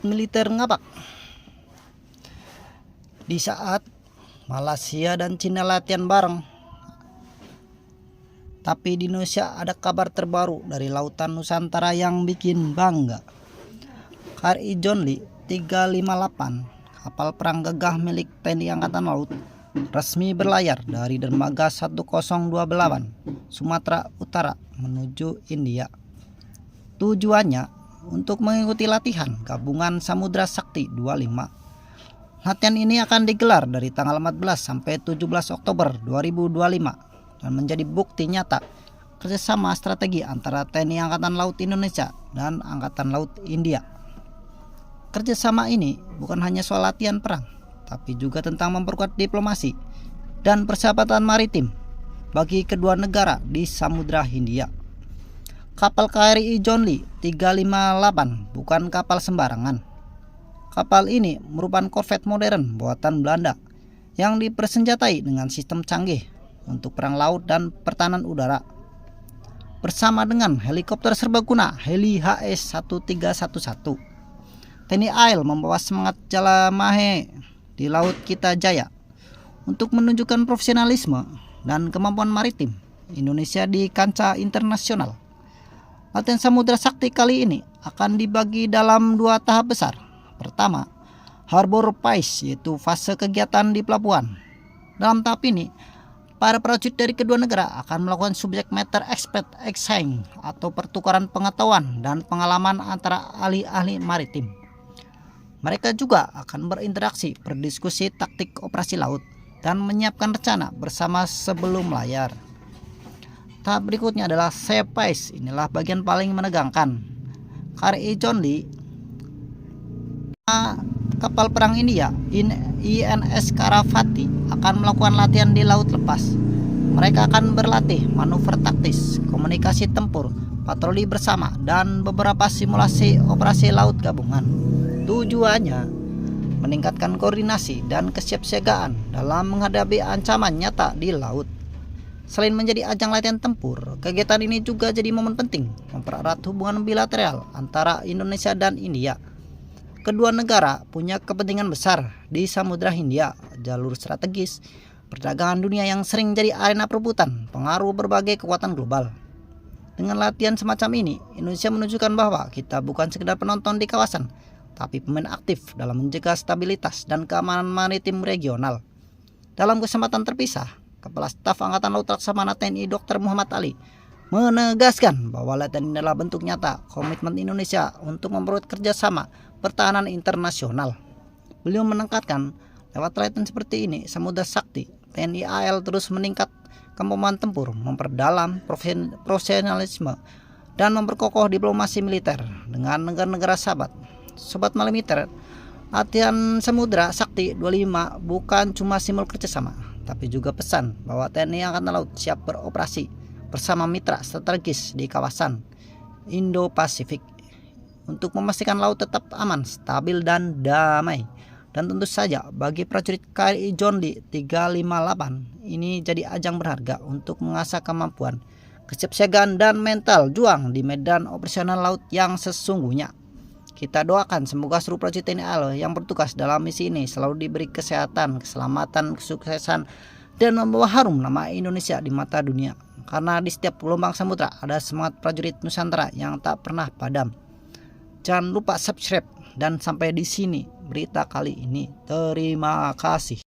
militer ngabak. Di saat Malaysia dan Cina latihan bareng, tapi di Indonesia ada kabar terbaru dari Lautan Nusantara yang bikin bangga. KRI John Lee 358, kapal perang gagah milik TNI Angkatan Laut, resmi berlayar dari dermaga 1028 Sumatera Utara menuju India. Tujuannya untuk mengikuti latihan gabungan Samudra Sakti 25. Latihan ini akan digelar dari tanggal 14 sampai 17 Oktober 2025 dan menjadi bukti nyata kerjasama strategi antara TNI Angkatan Laut Indonesia dan Angkatan Laut India. Kerjasama ini bukan hanya soal latihan perang, tapi juga tentang memperkuat diplomasi dan persahabatan maritim bagi kedua negara di Samudra Hindia. Kapal KRI John Lee 358 bukan kapal sembarangan. Kapal ini merupakan korvet modern buatan Belanda yang dipersenjatai dengan sistem canggih untuk perang laut dan pertahanan udara. Bersama dengan helikopter serbaguna Heli HS-1311, TNI AL membawa semangat Jalamahe di Laut Kita Jaya untuk menunjukkan profesionalisme dan kemampuan maritim Indonesia di kancah internasional. Latihan Samudra Sakti kali ini akan dibagi dalam 2 tahap besar. Pertama, Harbor Phase, yaitu fase kegiatan di pelabuhan. Dalam tahap ini, para prajurit dari kedua negara akan melakukan subject matter expert exchange atau pertukaran pengetahuan dan pengalaman antara ahli-ahli maritim. Mereka juga akan berinteraksi, berdiskusi taktik operasi laut, dan menyiapkan rencana bersama sebelum layar. Tahap berikutnya adalah Safe Phase. Inilah bagian paling menegangkan. KRI John Lee, kapal perang India INS Karavati akan melakukan latihan di laut lepas. Mereka akan berlatih manuver taktis, komunikasi tempur, patroli bersama, dan beberapa simulasi operasi laut gabungan. Tujuannya meningkatkan koordinasi dan kesiapsiagaan dalam menghadapi ancaman nyata di laut. Selain menjadi ajang latihan tempur, kegiatan ini juga jadi momen penting mempererat hubungan bilateral antara Indonesia dan India. Kedua negara punya kepentingan besar di Samudra Hindia, jalur strategis perdagangan dunia yang sering jadi arena perebutan pengaruh berbagai kekuatan global. Dengan latihan semacam ini, Indonesia menunjukkan bahwa kita bukan sekedar penonton di kawasan, tapi pemain aktif dalam menjaga stabilitas dan keamanan maritim regional. Dalam kesempatan terpisah, Kepala Staf Angkatan Laut Laksamana TNI Dr. Muhammad Ali menegaskan bahwa latihan ini adalah bentuk nyata komitmen Indonesia untuk memperkuat kerjasama pertahanan internasional. Beliau menekankan, lewat latihan seperti ini, Samudra Sakti, TNI AL terus meningkat kemampuan tempur, memperdalam profesionalisme, dan memperkokoh diplomasi militer dengan negara-negara sahabat. Sobat Malimiter, latihan Samudra Sakti 25 bukan cuma simbol kerjasama, tapi juga pesan bahwa TNI Angkatan Laut siap beroperasi bersama mitra strategis di kawasan Indo-Pasifik untuk memastikan laut tetap aman, stabil, dan damai. Dan tentu saja bagi prajurit KRI John Lee 358 ini jadi ajang berharga untuk mengasah kemampuan, kesiapsiagaan, dan mental juang di medan operasional laut yang sesungguhnya. Kita doakan semoga seluruh prajurit TNI AL yang bertugas dalam misi ini selalu diberi kesehatan, keselamatan, kesuksesan, dan membawa harum nama Indonesia di mata dunia. Karena di setiap gelombang samudra ada semangat prajurit Nusantara yang tak pernah padam. Jangan lupa subscribe, dan sampai di sini berita kali ini. Terima kasih.